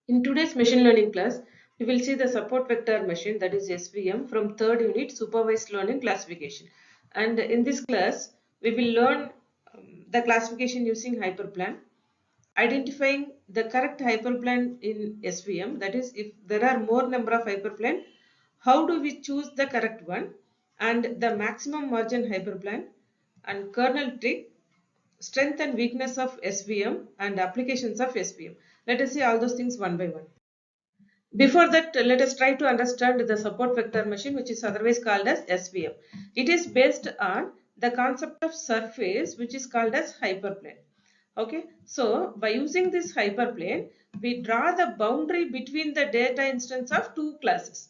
In today's machine learning class, we will see the support vector machine, that is SVM, from third unit supervised learning classification. And in this class, we will learn the classification using hyperplane, identifying the correct hyperplane in SVM, that is if there are more number of hyperplane, how do we choose the correct one, and the maximum margin hyperplane, and kernel trick, strength and weakness of SVM, and applications of SVM. Let us see all those things one by one. Before that, let us try to understand the support vector machine, which is otherwise called as SVM. It is based on the concept of surface, which is called as hyperplane. Okay, so by using this hyperplane, we draw the boundary between the data instance of two classes.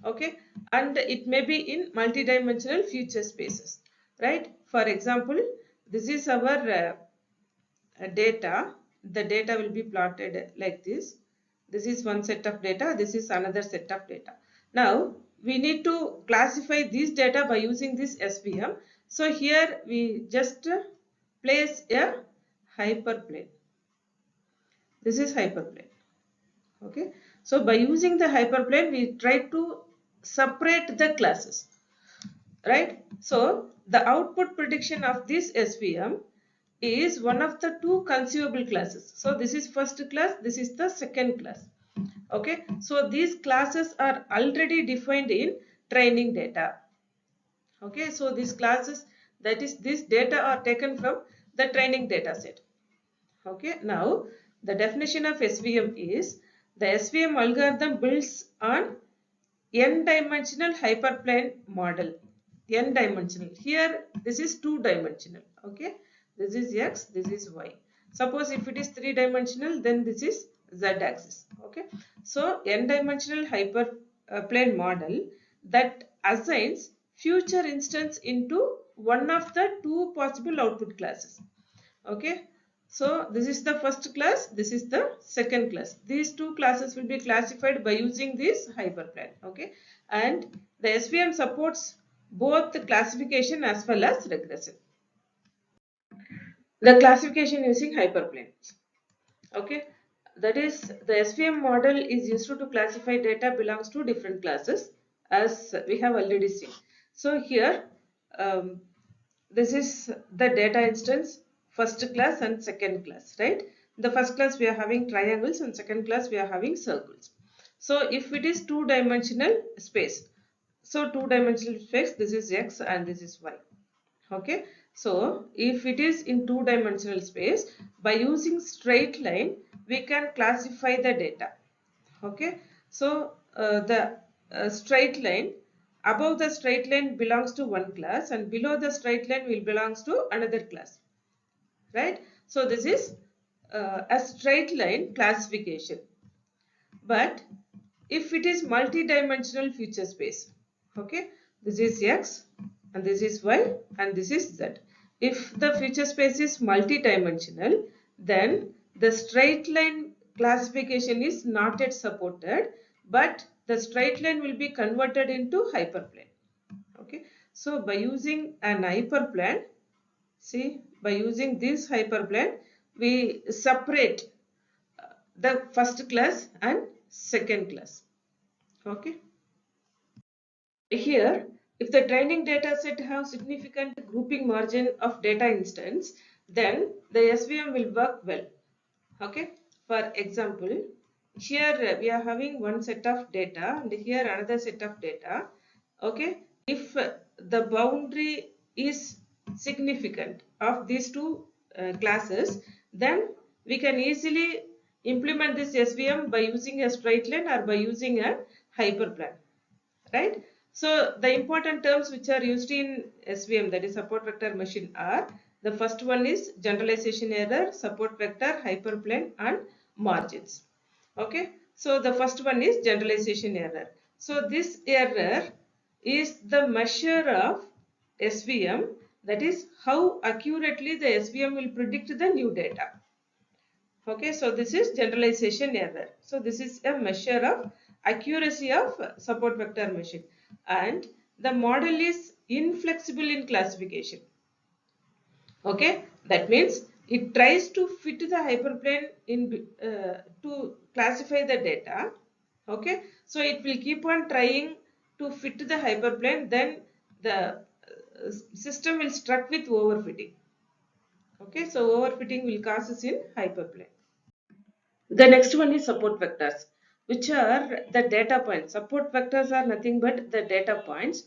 Okay, and it may be in multidimensional future spaces, right? For example, this is our data. The data will be plotted like this. This is one set of data, this is another set of data. Now we need to classify this data by using this SVM. So here we just place a hyperplane. This is hyperplane. Okay, so by using the hyperplane we try to separate the classes, right? So the output prediction of this SVM is one of the two conceivable classes. So this is first class, this is the second class. Okay, so these classes are already defined in training data. Okay, so these classes, that is this data, are taken from the training data set. Okay, now the definition of SVM is the SVM algorithm builds on n-dimensional hyperplane model. N-dimensional. Here this is two-dimensional. Okay, this is x, this is y. Suppose if it is three-dimensional, then this is z-axis. Okay, so n-dimensional hyperplane model that assigns future instance into one of the two possible output classes. Okay, so this is the first class, this is the second class. These two classes will be classified by using this hyperplane. Okay, and the SVM supports both the classification as well as regression. The classification using hyperplanes. Okay, that is the SVM model is used to classify data belongs to different classes, as we have already seen. So here this is the data instance, first class and second class, right? In the first class we are having triangles and second class we are having circles. So if it is two-dimensional space, so two-dimensional space, this is x and this is y. Okay, so if it is in two-dimensional space, by using straight line we can classify the data. Okay, so the straight line, above the straight line belongs to one class and below the straight line will belongs to another class, right? So this is a straight line classification. But if it is multi-dimensional feature space, okay, this is x and this is y and this is z. If the feature space is multi-dimensional, then the straight line classification is not yet supported, but the straight line will be converted into hyperplane. Okay, so by using an hyperplane, see, by using this hyperplane, we separate the first class and second class. Okay, here if the training data set have significant grouping margin of data instance, then the SVM will work well. Okay, for example, here we are having one set of data and here another set of data. Okay, if the boundary is significant of these two classes, then we can easily implement this SVM by using a straight line or by using a hyperplane, right? So the important terms which are used in SVM, that is support vector machine, are the first one is generalization error, support vector, hyperplane and margins. Okay, so the first one is generalization error. So this error is the measure of SVM, that is how accurately the SVM will predict the new data. Okay, so this is generalization error. So this is a measure of accuracy of support vector machine, and the model is inflexible in classification. Okay, that means it tries to fit the hyperplane in to classify the data. Okay, so it will keep on trying to fit the hyperplane, then the system will struck with overfitting. Okay, so overfitting will cause us in hyperplane. The next one is support vectors, which are the data points. Support vectors are nothing but the data points,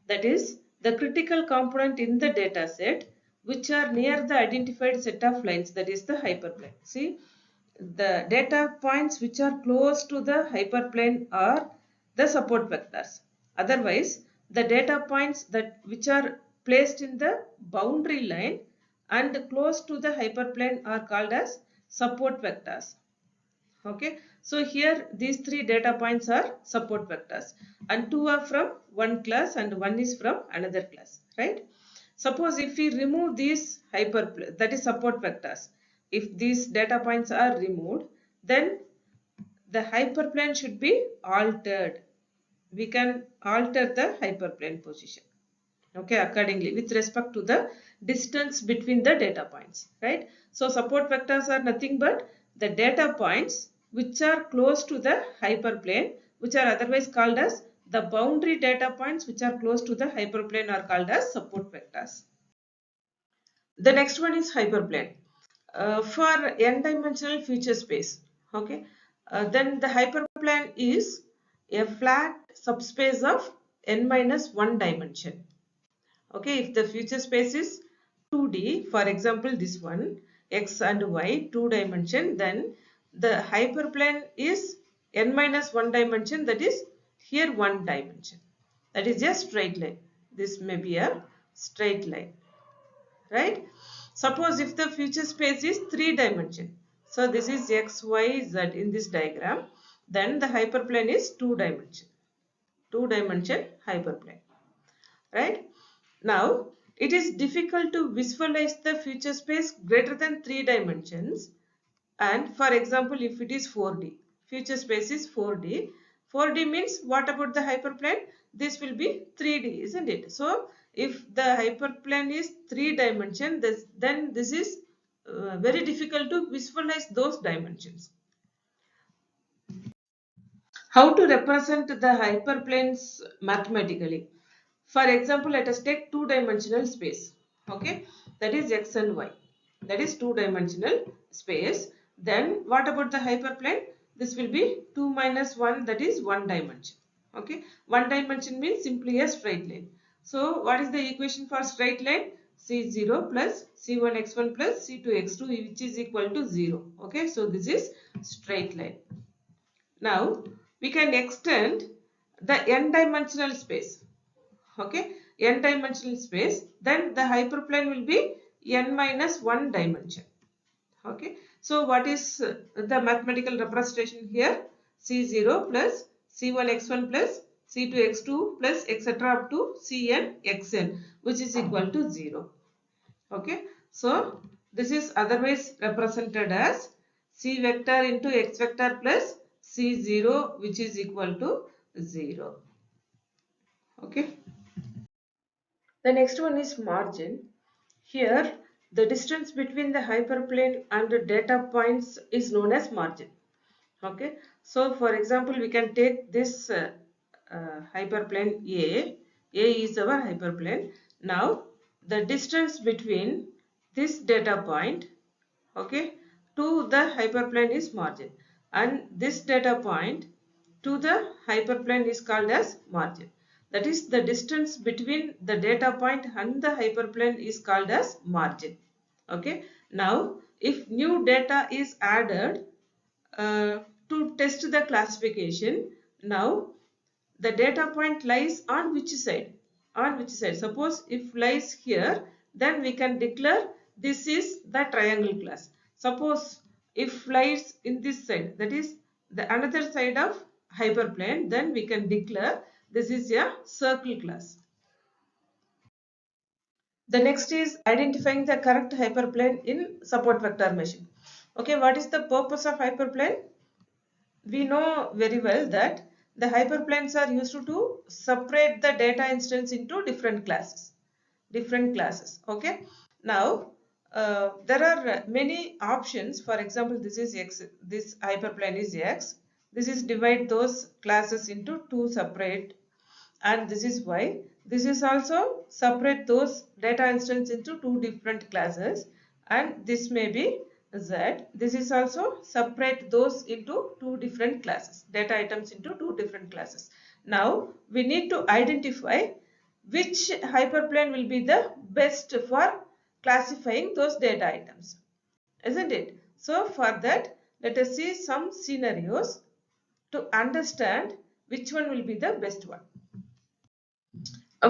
that is the critical component in the data set which are near the identified set of lines, that is the hyperplane. See, the data points which are close to the hyperplane are the support vectors. Otherwise, the data points that which are placed in the boundary line and close to the hyperplane are called as support vectors. Okay, so here these three data points are support vectors, and two are from one class and one is from another class, right? Suppose if we remove these that is support vectors, if these data points are removed, then the hyperplane should be altered. We can alter the hyperplane position, okay, accordingly with respect to the distance between the data points, right? So support vectors are nothing but the data points which are close to the hyperplane, which are otherwise called as the boundary data points which are close to the hyperplane are called as support vectors. The next one is hyperplane. For n-dimensional feature space, okay, then the hyperplane is a flat subspace of n-1 dimension. Okay, if the feature space is 2D, for example this one, x and y, 2 dimension, then the hyperplane is n-1 dimension, that is here 1 dimension. That is a straight line. This may be a straight line, right? Suppose if the feature space is 3 dimension, so this is x, y, z in this diagram, then the hyperplane is 2 dimension. 2 dimension hyperplane, right? Now, it is difficult to visualize the feature space greater than 3 dimensions, and for example if it is 4D, feature space is 4D. 4D means what about the hyperplane? This will be 3D, isn't it? So, if the hyperplane is 3 dimension, then this is very difficult to visualize those dimensions. How to represent the hyperplanes mathematically? For example, let us take two-dimensional space. Okay, that is x and y. That is two-dimensional space. Then what about the hyperplane? This will be 2 minus 1, that is 1 dimension. Okay, 1 dimension means simply a straight line. So what is the equation for straight line? C0 plus C1x1 plus C2x2, which is equal to 0. Okay, so this is straight line. Now we can extend the n-dimensional space. Okay, n-dimensional space, then the hyperplane will be n-1 dimension. Okay, so what is the mathematical representation here? C0 plus C1x1 plus C2x2 plus etc. up to Cn xn, which is equal to 0. Okay, so this is otherwise represented as C vector into x vector plus C0, which is equal to 0. Okay. The next one is margin. Here, the distance between the hyperplane and the data points is known as margin. Okay, so for example, we can take this hyperplane A. A is our hyperplane. Now, the distance between this data point, okay, to the hyperplane is margin, and this data point to the hyperplane is called as margin. That is, the distance between the data point and the hyperplane is called as margin. Okay, now if new data is added to test the classification, now the data point lies on which side? On which side? Suppose if lies here, then we can declare this is the triangle class. Suppose if lies in this side, that is the another side of hyperplane, then we can declare this is a circle class. The next is identifying the correct hyperplane in support vector machine. Okay, what is the purpose of hyperplane? We know very well that the hyperplanes are used to separate the data instance into different classes. Okay, now there are many options. For example, this is X, this hyperplane is X. This is divide those classes into two separate, and this is Y. This is also separate those data instance into two different classes, and this may be Z. This is also separate those into two different classes, data items into two different classes. Now we need to identify which hyperplane will be the best for classifying those data items, isn't it? So for that, let us see some scenarios to understand which one will be the best one.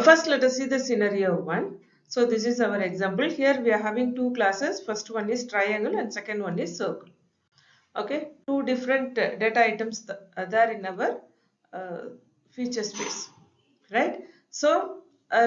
First, let us see the scenario 1. So this is our example. Here we are having two classes. First one is triangle and second one is circle. Okay, two different data items there in our feature space, right? So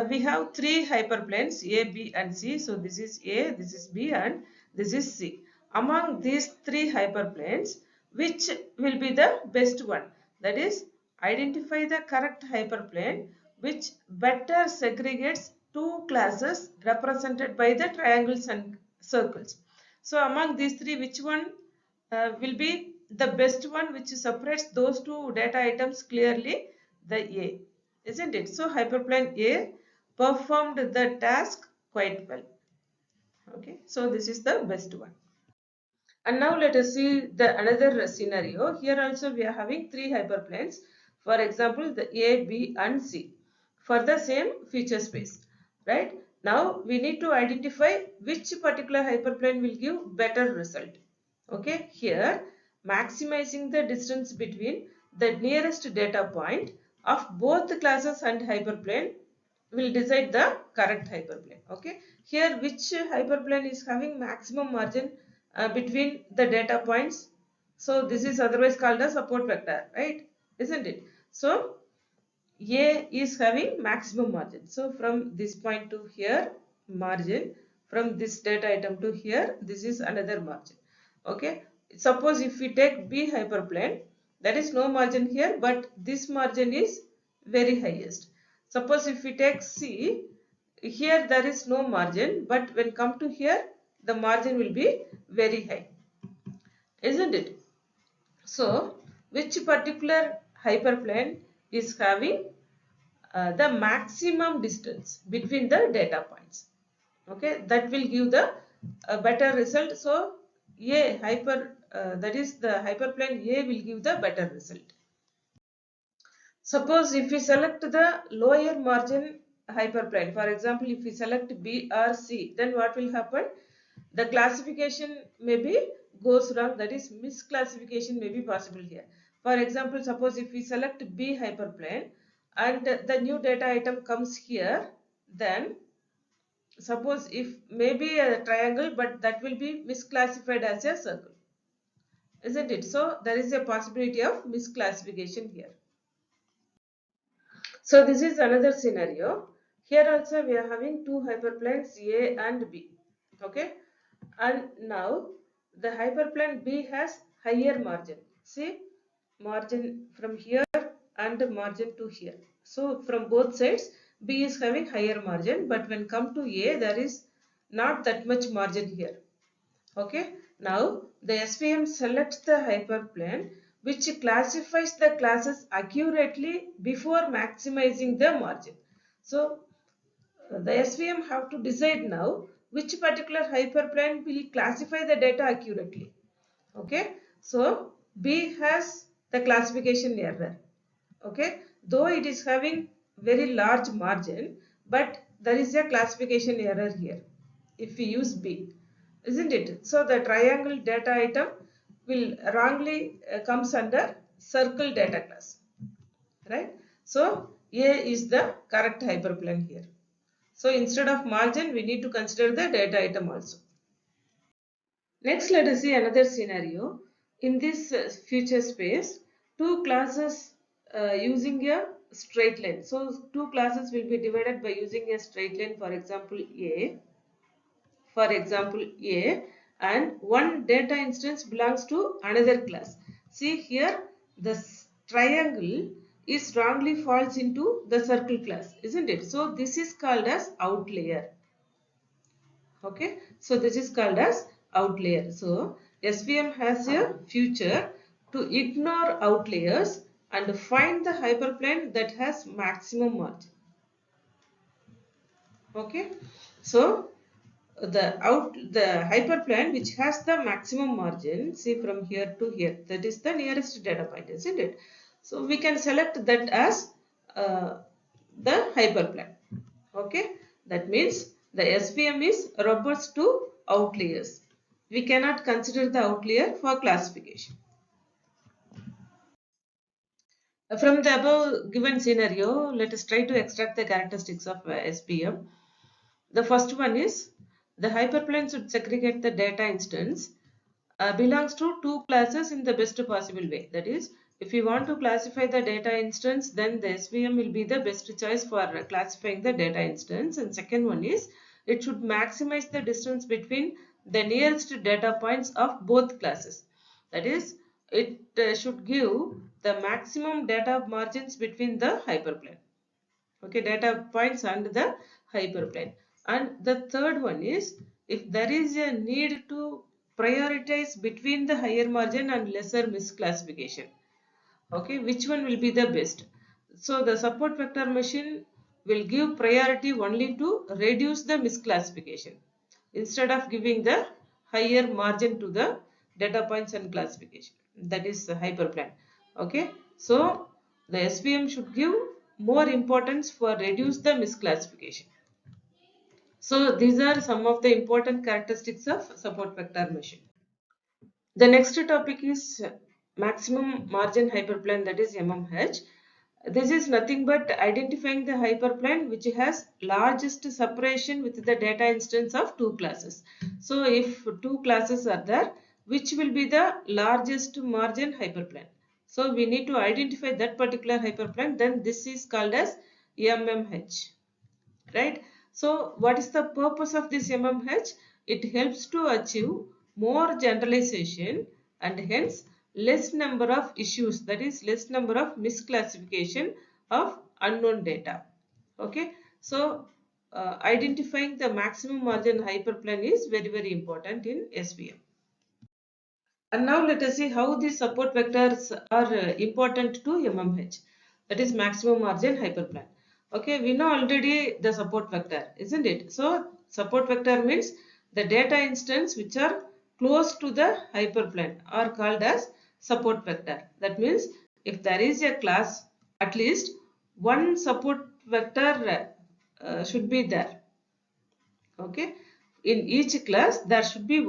we have three hyperplanes A, B and C. So this is A, this is B and this is C. Among these three hyperplanes, which will be the best one? That is, identify the correct hyperplane which better segregates two classes represented by the triangles and circles. So among these three, which one will be the best one which separates those two data items clearly? The A, isn't it? So hyperplane A performed the task quite well. Okay, so this is the best one. And now let us see the another scenario. Here also we are having three hyperplanes. For example, the A, B and C for the same feature space, right? Now we need to identify which particular hyperplane will give better result. Okay, here maximizing the distance between the nearest data point of both the classes and hyperplane will decide the correct hyperplane. Okay, here which hyperplane is having maximum margin between the data points? So this is otherwise called a support vector, right? Isn't it? So A is having maximum margin. So from this point to here, margin. From this data item to here, this is another margin. Okay. Suppose if we take B hyperplane, there is no margin here, but this margin is very highest. Suppose if we take C, here there is no margin, but when come to here, the margin will be very high, isn't it? So which particular hyperplane is having the maximum distance between the data points? Okay, that will give the better result. So A that is the hyperplane A will give the better result. Suppose if we select the lower margin hyperplane, for example, if we select B or C, then what will happen? The classification maybe goes wrong, that is misclassification may be possible here. For example, suppose if we select B hyperplane and the new data item comes here, then suppose if maybe a triangle, but that will be misclassified as a circle, isn't it? So there is a possibility of misclassification here. So this is another scenario. Here also we are having two hyperplanes A and B. Okay, and now the hyperplane B has higher margin. See, margin from here and margin to here. So from both sides B is having higher margin, but when come to A, there is not that much margin here. Okay, now the SVM selects the hyperplane which classifies the classes accurately before maximizing the margin. So the SVM have to decide now which particular hyperplane will classify the data accurately. Okay, so B has the classification error. Okay, though it is having very large margin, but there is a classification error here if we use B, isn't it? So the triangle data item will wrongly comes under circle data class, right? So A is the correct hyperplane here. So instead of margin, we need to consider the data item also. Next, let us see another scenario. In this future space, two classes using a straight line. So two classes will be divided by using a straight line, for example A, and one data instance belongs to another class. See here, the triangle is wrongly falls into the circle class, isn't it? So this is called as outlier. Okay, so this is called as outlier. So SVM has a feature to ignore outliers and find the hyperplane that has maximum margin. Okay, so the hyperplane which has the maximum margin, see from here to here, that is the nearest data point, isn't it? So we can select that as the hyperplane. Okay, that means the SVM is robust to outliers. We cannot consider the outlier for classification. From the above given scenario, let us try to extract the characteristics of SVM. The first one is the hyperplane should segregate the data instance belongs to two classes in the best possible way. That is, if you want to classify the data instance, then the SVM will be the best choice for classifying the data instance. And second one is, it should maximize the distance between the nearest data points of both classes. That is, it should give the maximum data margins between the hyperplane. Okay, data points and the hyperplane. And the third one is, if there is a need to prioritize between the higher margin and lesser misclassification, okay, which one will be the best? So the support vector machine will give priority only to reduce the misclassification instead of giving the higher margin to the data points and classification, that is the hyperplane. Okay, so the SVM should give more importance for reduce the misclassification. So these are some of the important characteristics of support vector machine. The next topic is maximum margin hyperplane, that is MMH. This is nothing but identifying the hyperplane which has largest separation with the data instance of two classes. So if two classes are there, which will be the largest margin hyperplane? So we need to identify that particular hyperplane, then this is called as MMH. Right? So what is the purpose of this MMH? It helps to achieve more generalization and hence less number of issues, that is less number of misclassification of unknown data. Okay, so identifying the maximum margin hyperplane is very important in SVM. And now let us see how these support vectors are important to MMH, that is maximum margin hyperplane. Okay, we know already the support vector, isn't it? So support vector means the data instance which are close to the hyperplane are called as support vector. That means if there is a class, at least one support vector should be there. Okay, in each class there should be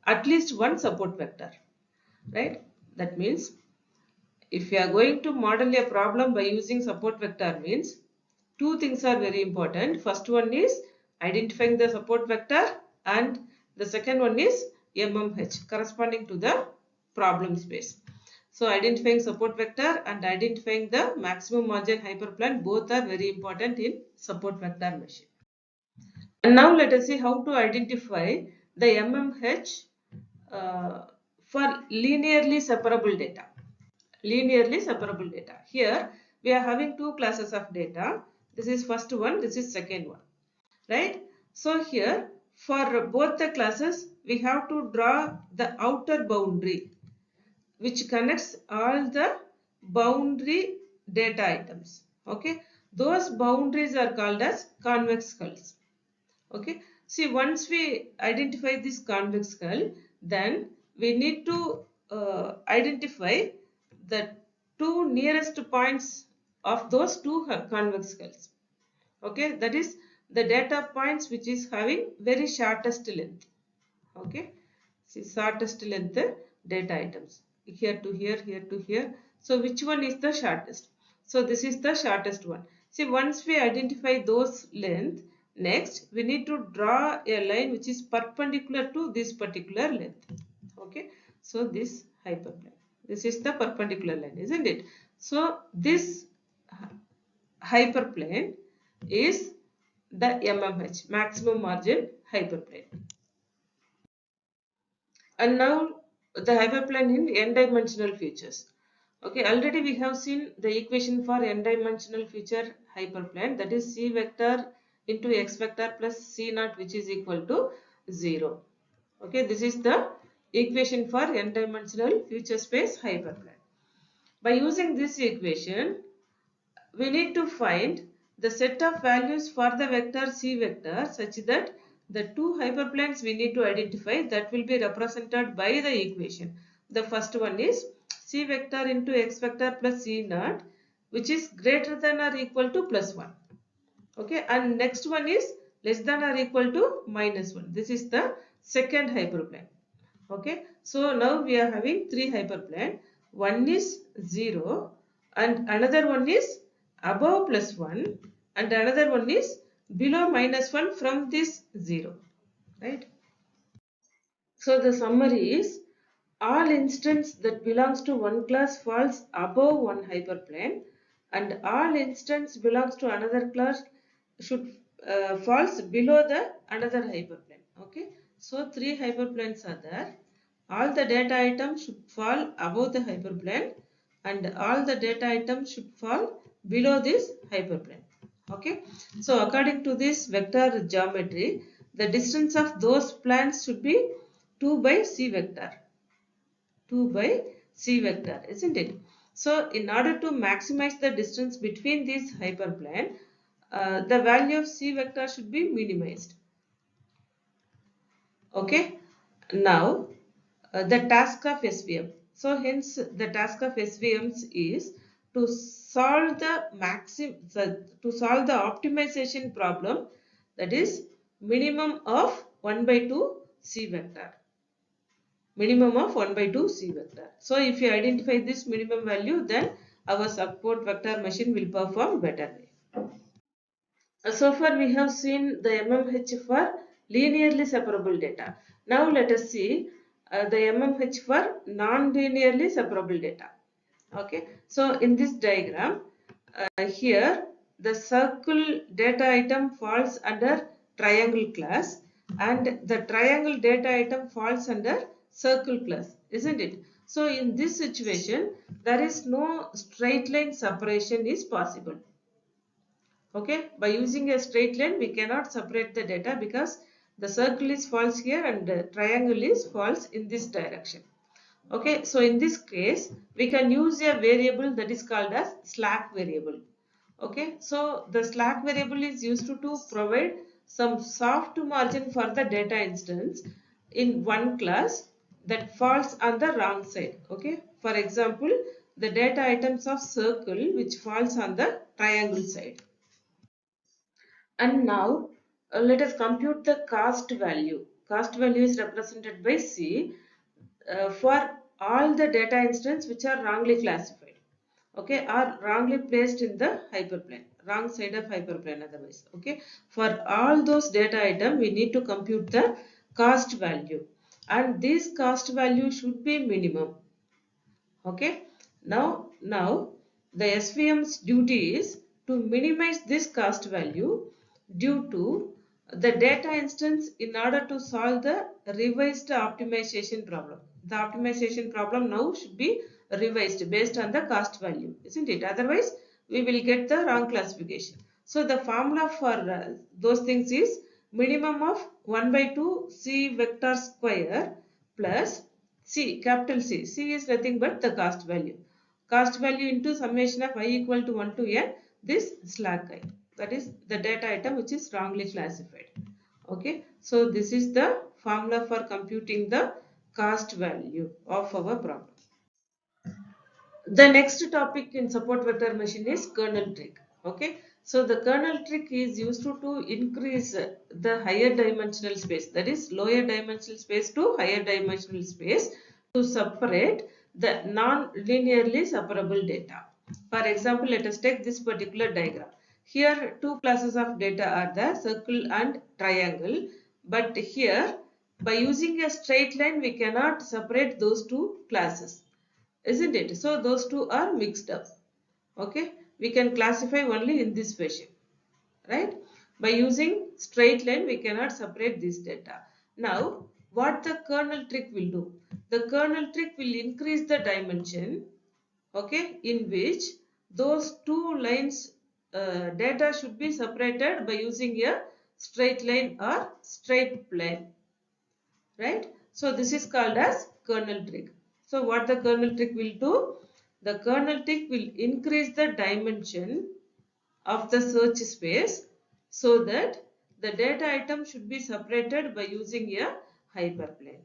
at least one support vector. Right? That means if you are going to model a problem by using support vector means two things are very important. First one is identifying the support vector and the second one is MMH corresponding to the problem space. So identifying support vector and identifying the maximum margin hyperplane both are very important in support vector machine. And now let us see how to identify the MMH for linearly separable data. Linearly separable data. Here we are having two classes of data. This is first one, this is second one. Right? So here for both the classes we have to draw the outer boundary which connects all the boundary data items. Okay? Those boundaries are called as convex skulls. Okay, see once we identify this convex skull, then we need to identify the two nearest points of those two convex skulls. Okay, that is the data points which is having very shortest length. Okay, see shortest length data items here to here, here to here. So which one is the shortest? So this is the shortest one. See once we identify those length, next we need to draw a line which is perpendicular to this particular length. Okay, so this hyperplane, this is the perpendicular line, isn't it? So this hyperplane is the MMH, maximum margin hyperplane. And now the hyperplane in n-dimensional features. Okay, already we have seen the equation for n-dimensional feature hyperplane, that is c vector into x vector plus c naught, which is equal to 0. Okay, this is the equation for n-dimensional future space hyperplane. By using this equation, we need to find the set of values for the vector c vector such that the two hyperplanes we need to identify that will be represented by the equation. The first one is c vector into x vector plus c naught, which is greater than or equal to plus 1. Okay, and next one is less than or equal to minus 1. This is the second hyperplane. Okay, so now we are having three hyperplane. One is 0 and another one is above plus 1 and another one is below minus 1 from this 0, right? So the summary is all instance that belongs to one class falls above one hyperplane and all instance belongs to another class should falls below the another hyperplane. Okay, so three hyperplanes are there. All the data items should fall above the hyperplane and all the data items should fall below this hyperplane. Okay, so according to this vector geometry, the distance of those planes should be 2 by c vector. 2 by c vector, isn't it? So in order to maximize the distance between these hyperplane, the value of c vector should be minimized. Okay, now the task of SVM. So hence the task of SVMs is to solve the optimization problem, that is minimum of 1 by 2 c vector. Minimum of 1 by 2 c vector. So if you identify this minimum value, then our support vector machine will perform better. So far we have seen the MMH for linearly separable data. Now let us see the MMH for non-linearly separable data. Okay, so in this diagram, here the circle data item falls under triangle class and the triangle data item falls under circle class, isn't it? So in this situation, there is no straight line separation is possible. Okay, by using a straight line we cannot separate the data because the circle is false here and the triangle is false in this direction. Okay, so in this case we can use a variable that is called as slack variable. Okay, so the slack variable is used to provide some soft margin for the data instance in one class that falls on the wrong side. Okay, for example, the data items of circle which falls on the triangle side. And now let us compute the cost value. Cost value is represented by C for all the data instances which are wrongly classified. Okay, or wrongly placed in the hyperplane, wrong side of hyperplane otherwise. Okay, for all those data items we need to compute the cost value and this cost value should be minimum. Okay, now the SVM's duty is to minimize this cost value due to the data instance in order to solve the revised optimization problem. The optimization problem now should be revised based on the cost value, isn't it? Otherwise we will get the wrong classification. So the formula for those things is minimum of 1 by 2 c vector square plus C, capital C. C is nothing but the cost value. Cost value into summation of I equal to 1 to n, this slack I. That is the data item which is wrongly classified. Okay, so this is the formula for computing the cost value of our problem. The next topic in support vector machine is kernel trick. Okay, so the kernel trick is used to increase the higher dimensional space, that is lower dimensional space to higher dimensional space to separate the non-linearly separable data. For example, let us take this particular diagram. Here two classes of data are the circle and triangle, but here by using a straight line we cannot separate those two classes, isn't it? So those two are mixed up. Okay, we can classify only in this fashion, right? By using straight line we cannot separate this data. Now what the kernel trick will do? The kernel trick will increase the dimension, okay, in which those two lines data should be separated by using a straight line or straight plane. right? So this is called as kernel trick. So what the kernel trick will do? The kernel trick will increase the dimension of the search space so that the data item should be separated by using a hyperplane.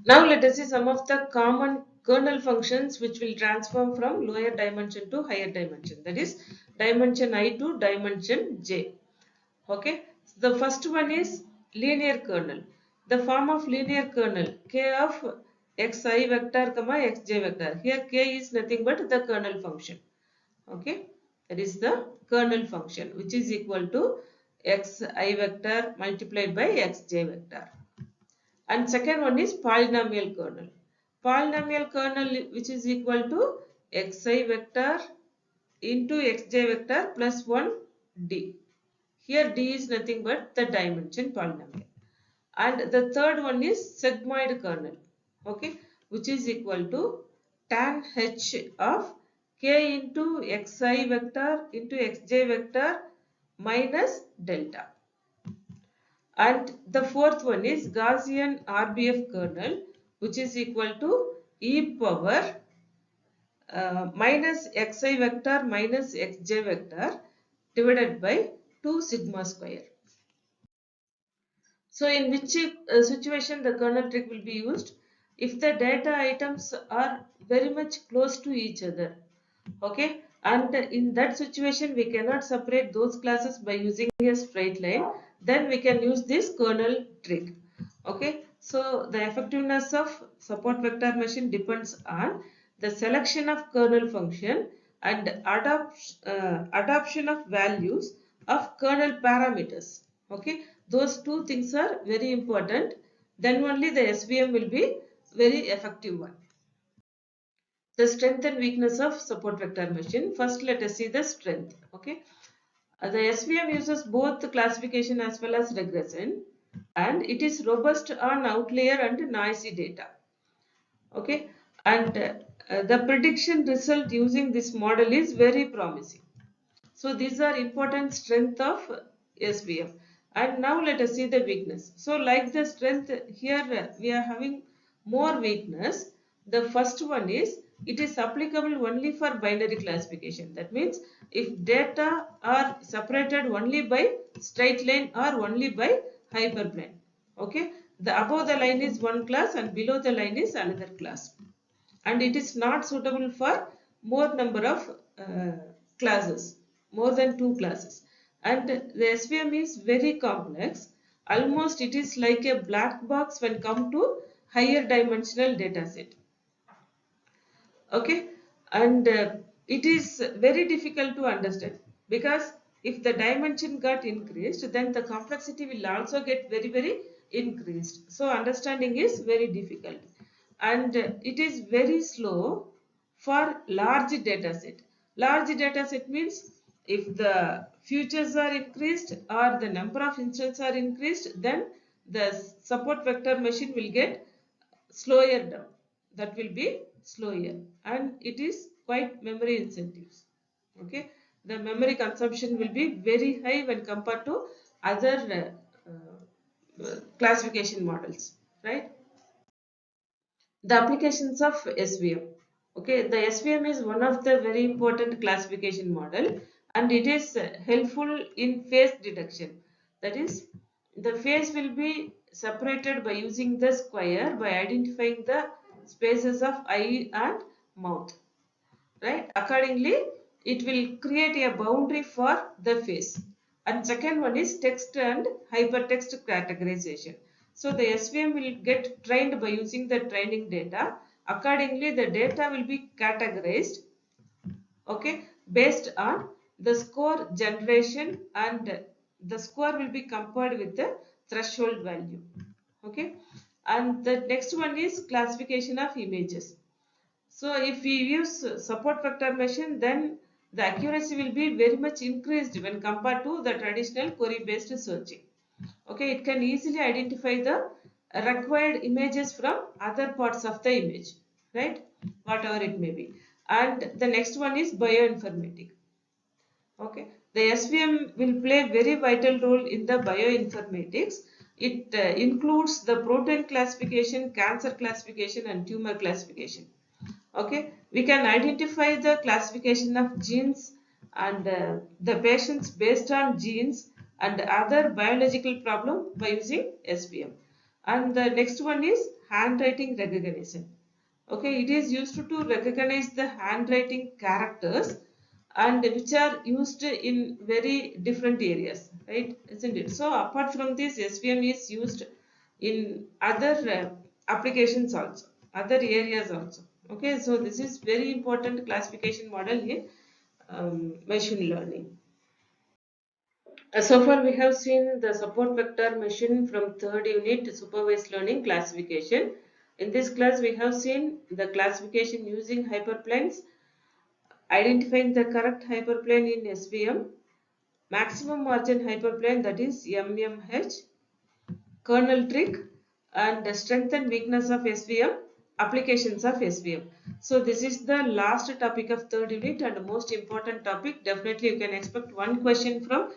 Now let us see some of the common kernel functions which will transform from lower dimension to higher dimension, that is dimension I to dimension j. Okay, the first one is linear kernel. The form of linear kernel k of xi vector comma xj vector. Here k is nothing but the kernel function. Okay, that is the kernel function which is equal to xi vector multiplied by xj vector. And second one is polynomial kernel. Polynomial kernel which is equal to xi vector into xj vector plus 1 d. Here d is nothing but the dimension polynomial. And the third one is sigmoid kernel, okay, which is equal to tan h of k into xi vector into xj vector minus delta. And the fourth one is Gaussian RBF kernel, which is equal to e power minus xi vector minus xj vector divided by 2 sigma square. So in which situation the kernel trick will be used? If the data items are very much close to each other, okay, and in that situation we cannot separate those classes by using a straight line, then we can use this kernel trick. Okay, so the effectiveness of support vector machine depends on the selection of kernel function and adoption of values of kernel parameters. Okay, those two things are very important. Then only the SVM will be very effective one. The strength and weakness of support vector machine. First, let us see the strength. Okay, the SVM uses both the classification as well as regression, and it is robust on outlier and noisy data. Okay, and the prediction result using this model is very promising. So these are important strength of SVM. And now let us see the weakness. So like the strength, here we are having more weakness. The first one is it is applicable only for binary classification. That means if data are separated only by straight line or only by hyperplane. Okay, the above the line is one class and below the line is another class, and it is not suitable for more number of classes, more than two classes. And the SVM is very complex. Almost it is like a black box when come to higher dimensional data set. Okay, and it is very difficult to understand, because if the dimension got increased, then the complexity will also get very increased. So understanding is very difficult, and it is very slow for large data set. Large data set means if the features are increased or the number of instances are increased, then the support vector machine will get slower down. That will be slower, and it is quite memory incentives. Okay, the memory consumption will be very high when compared to other classification models, right? The applications of SVM. Okay, the SVM is one of the very important classification model, and it is helpful in phase detection. That is, the phase will be separated by using the square by identifying the spaces of eye and mouth. Right? Accordingly, it will create a boundary for the phase. And second one is text and hypertext categorization. So the SVM will get trained by using the training data. Accordingly, the data will be categorized, okay, based on the score generation, and the score will be compared with the threshold value. Okay, and the next one is classification of images. So if we use support vector machine, then the accuracy will be very much increased when compared to the traditional query based searching. Okay, it can easily identify the required images from other parts of the image, right? Whatever it may be. And the next one is bioinformatics. Okay, the SVM will play very vital role in the bioinformatics. it includes the protein classification, cancer classification, and tumor classification. Okay, we can identify the classification of genes and the patients based on genes and other biological problem by using SVM. And the next one is handwriting recognition. Okay, it is used to recognize the handwriting characters and which are used in very different areas, right? Isn't it? So apart from this, SVM is used in other applications also, other areas also. Okay, so this is very important classification model in machine learning. So far we have seen the support vector machine from third unit supervised learning classification. In this class we have seen the classification using hyperplanes, identifying the correct hyperplane in SVM, maximum margin hyperplane, that is MMH, kernel trick, and the strength and weakness of SVM, applications of SVM. So this is the last topic of third unit and most important topic. Definitely you can expect one question from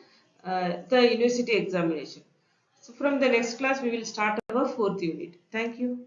the university examination. So from the next class we will start our fourth unit. Thank you.